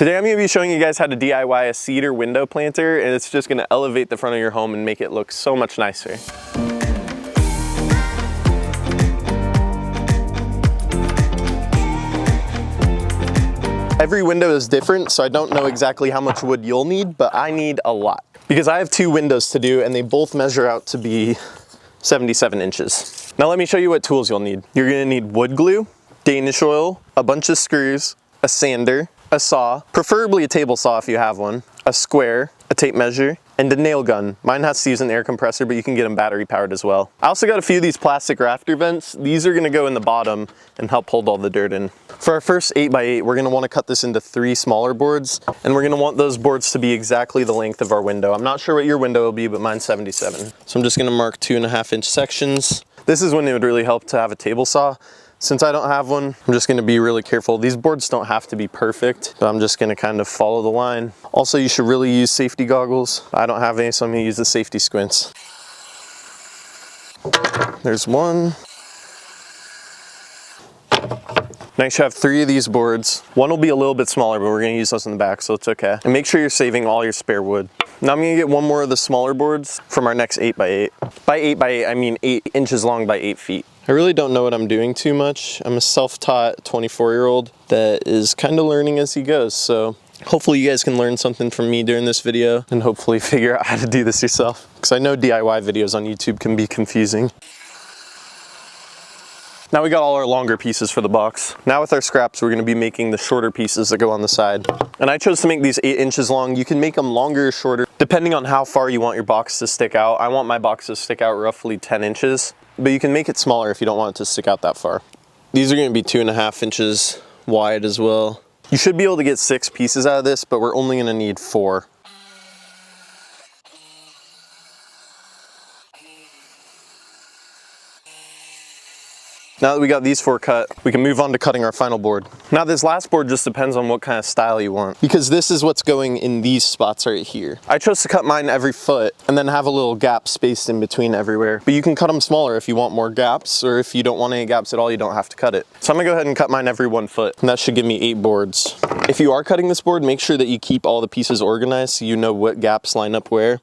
Today I'm going to be showing you guys how to DIY a cedar window planter, and it's just going to elevate the front of your home and make it look so much nicer. Every window is different, so I don't know exactly how much wood you'll need, but I need a lot. Because I have 2 windows to do, and they both measure out to be 77 inches. Now let me show you what tools you'll need. You're going to need wood glue, Danish oil, a bunch of screws, a sander, a saw, preferably a table saw if you have one, a square, a tape measure, and a nail gun. Mine has to use an air compressor, but you can get them battery powered as well. I also got a few of these plastic rafter vents. These are gonna go in the bottom and help hold all the dirt in. For our first 8x8, we're gonna wanna cut this into 3 smaller boards, and we're gonna want those boards to be exactly the length of our window. I'm not sure what your window will be, but mine's 77. So I'm just gonna mark 2.5-inch sections. This is when it would really help to have a table saw. Since I don't have one, I'm just gonna be really careful. These boards don't have to be perfect, but I'm just gonna kind of follow the line. Also, you should really use safety goggles. I don't have any, so I'm gonna use the safety squints. There's one. Next, you have 3 of these boards. One will be a little bit smaller, but we're gonna use those in the back, so it's okay. And make sure you're saving all your spare wood. Now I'm gonna get one more of the smaller boards from our next 8x8. By 8x8, I mean 8 inches long by 8 feet. I really don't know what I'm doing too much. I'm a self-taught 24-year-old that is kind of learning as he goes. So hopefully you guys can learn something from me during this video and hopefully figure out how to do this yourself. Because I know DIY videos on YouTube can be confusing. Now we got all our longer pieces for the box. Now with our scraps, we're gonna be making the shorter pieces that go on the side. And I chose to make these 8 inches long. You can make them longer or shorter, depending on how far you want your box to stick out. I want my box to stick out roughly 10 inches, but you can make it smaller if you don't want it to stick out that far. These are gonna be 2.5 inches wide as well. You should be able to get 6 pieces out of this, but we're only gonna need 4. Now that we got these 4 cut, we can move on to cutting our final board. Now this last board just depends on what kind of style you want, because this is what's going in these spots right here. I chose to cut mine every foot and then have a little gap spaced in between everywhere. But you can cut them smaller if you want more gaps, or if you don't want any gaps at all, you don't have to cut it. So I'm gonna go ahead and cut mine every 1 foot, and that should give me 8 boards. If you are cutting this board, make sure that you keep all the pieces organized so you know what gaps line up where.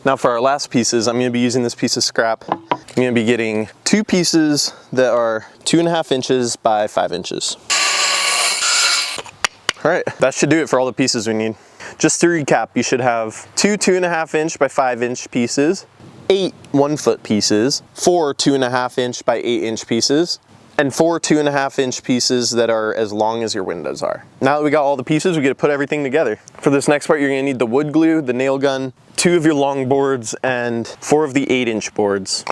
Now for our last pieces, I'm going to be using this piece of scrap. I'm going to be getting 2 pieces that are 2.5 inches by 5 inches. All right, that should do it for all the pieces we need. Just to recap, you should have 2 2.5 inch by 5 inch pieces, 8 1-foot pieces, 4 2.5 inch by 8 inch pieces, and 4 2.5 inch pieces that are as long as your windows are. Now that we got all the pieces, we get to put everything together. For this next part, you're gonna need the wood glue, the nail gun, 2 of your long boards, and 4 of the 8-inch boards.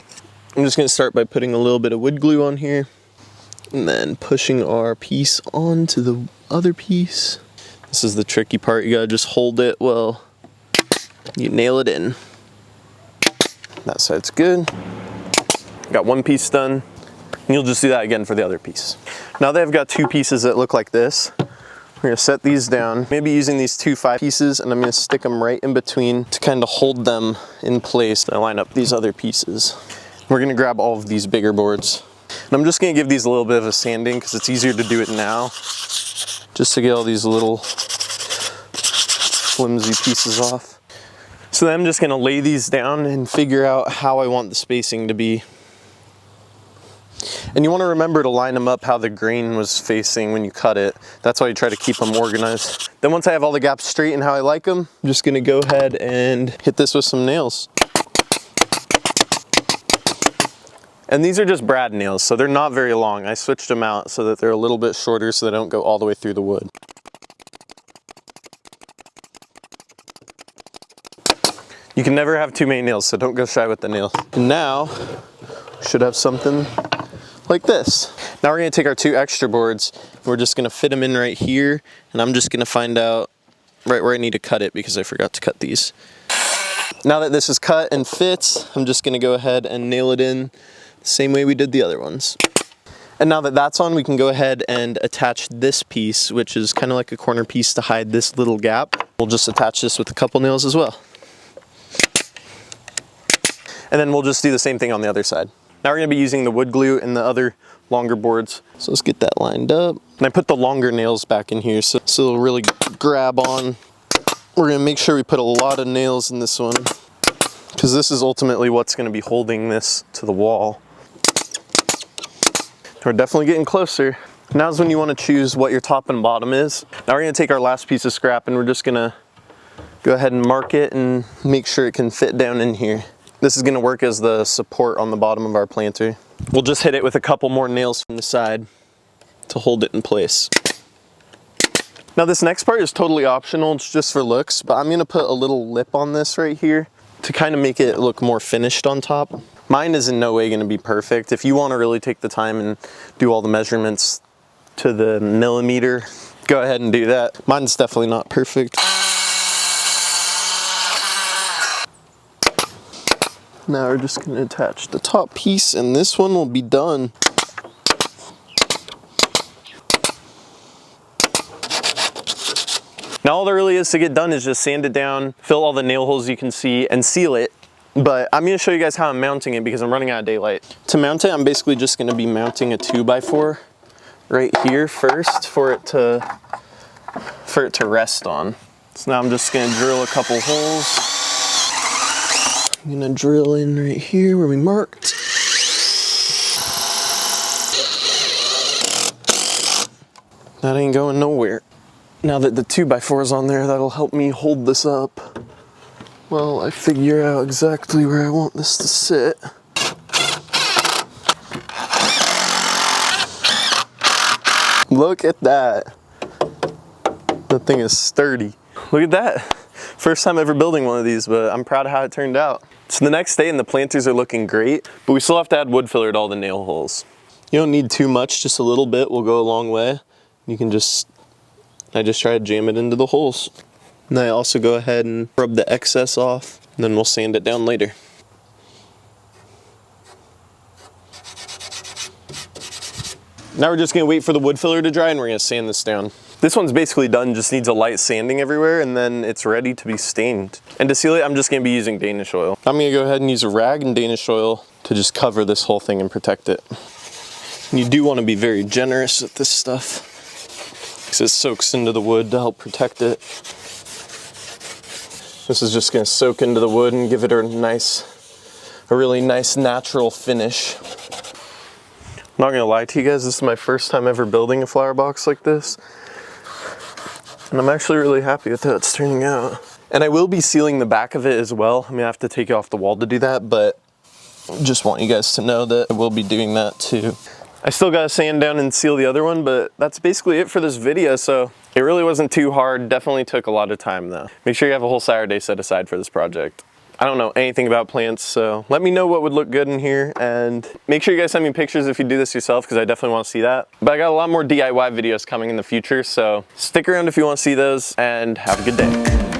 I'm just gonna start by putting a little bit of wood glue on here, and then pushing our piece onto the other piece. This is the tricky part. You gotta just hold it well you nail it in. That side's good. Got 1 piece done. And you'll just do that again for the other piece. Now that I've got 2 pieces that look like this, we're gonna set these down, maybe using these 2 5 pieces, and I'm gonna stick them right in between to kind of hold them in place and line up these other pieces. We're gonna grab all of these bigger boards. And I'm just gonna give these a little bit of a sanding because it's easier to do it now, just to get all these little flimsy pieces off. So then I'm just gonna lay these down and figure out how I want the spacing to be. And you want to remember to line them up how the grain was facing when you cut it. That's why you try to keep them organized. Then once I have all the gaps straight and how I like them, I'm just going to go ahead and hit this with some nails. And these are just brad nails, so they're not very long. I switched them out so that they're a little bit shorter so they don't go all the way through the wood. You can never have too many nails, so don't go shy with the nails. And now, should have something like this. Now we're gonna take our 2 extra boards, and we're just gonna fit them in right here, and I'm just gonna find out right where I need to cut it because I forgot to cut these. Now that this is cut and fits, I'm just gonna go ahead and nail it in the same way we did the other ones. And now that that's on, we can go ahead and attach this piece, which is kind of like a corner piece to hide this little gap. We'll just attach this with a couple nails as well. And then we'll just do the same thing on the other side. Now we're going to be using the wood glue and the other longer boards. So let's get that lined up. And I put the longer nails back in here so it'll really grab on. We're gonna make sure we put a lot of nails in this one because this is ultimately what's gonna be holding this to the wall. We're definitely getting closer. Now's when you wanna choose what your top and bottom is. Now we're gonna take our last piece of scrap and we're just gonna go ahead and mark it and make sure it can fit down in here. This is gonna work as the support on the bottom of our planter. We'll just hit it with a couple more nails from the side to hold it in place. Now this next part is totally optional, it's just for looks, but I'm gonna put a little lip on this right here to kind of make it look more finished on top. Mine is in no way gonna be perfect. If you wanna really take the time and do all the measurements to the millimeter, go ahead and do that. Mine's definitely not perfect. Now we're just gonna attach the top piece and this one will be done. Now all there really is to get done is just sand it down, fill all the nail holes you can see, and seal it. But I'm gonna show you guys how I'm mounting it because I'm running out of daylight. To mount it, I'm basically just gonna be mounting a 2x4 right here first for it to rest on. So now I'm just gonna drill a couple holes. I'm gonna drill in right here where we marked. That ain't going nowhere. Now that the 2x4 is on there, that'll help me hold this up while I figure out exactly where I want this to sit. Look at that. That thing is sturdy. Look at that. First time ever building one of these, but I'm proud of how it turned out. So the next day and the planters are looking great, but we still have to add wood filler to all the nail holes. You don't need too much, just a little bit will go a long way. You can I just try to jam it into the holes. And I also go ahead and rub the excess off, and then we'll sand it down later. Now we're just gonna wait for the wood filler to dry and we're gonna sand this down. This one's basically done, just needs a light sanding everywhere and then it's ready to be stained. And to seal it, I'm just gonna be using Danish oil. I'm gonna go ahead and use a rag and Danish oil to just cover this whole thing and protect it. And you do wanna be very generous with this stuff because it soaks into the wood to help protect it. This is just gonna soak into the wood and give it a really nice natural finish. I'm not gonna lie to you guys, this is my first time ever building a flower box like this. And I'm actually really happy with how it's turning out. And I will be sealing the back of it as well. I'm gonna have to take it off the wall to do that, but just want you guys to know that I will be doing that too. I still gotta sand down and seal the other one, but that's basically it for this video. So it really wasn't too hard. Definitely took a lot of time though. Make sure you have a whole Saturday set aside for this project. I don't know anything about plants, so let me know what would look good in here, and make sure you guys send me pictures if you do this yourself, because I definitely want to see that. But I got a lot more DIY videos coming in the future, so stick around if you want to see those, and have a good day.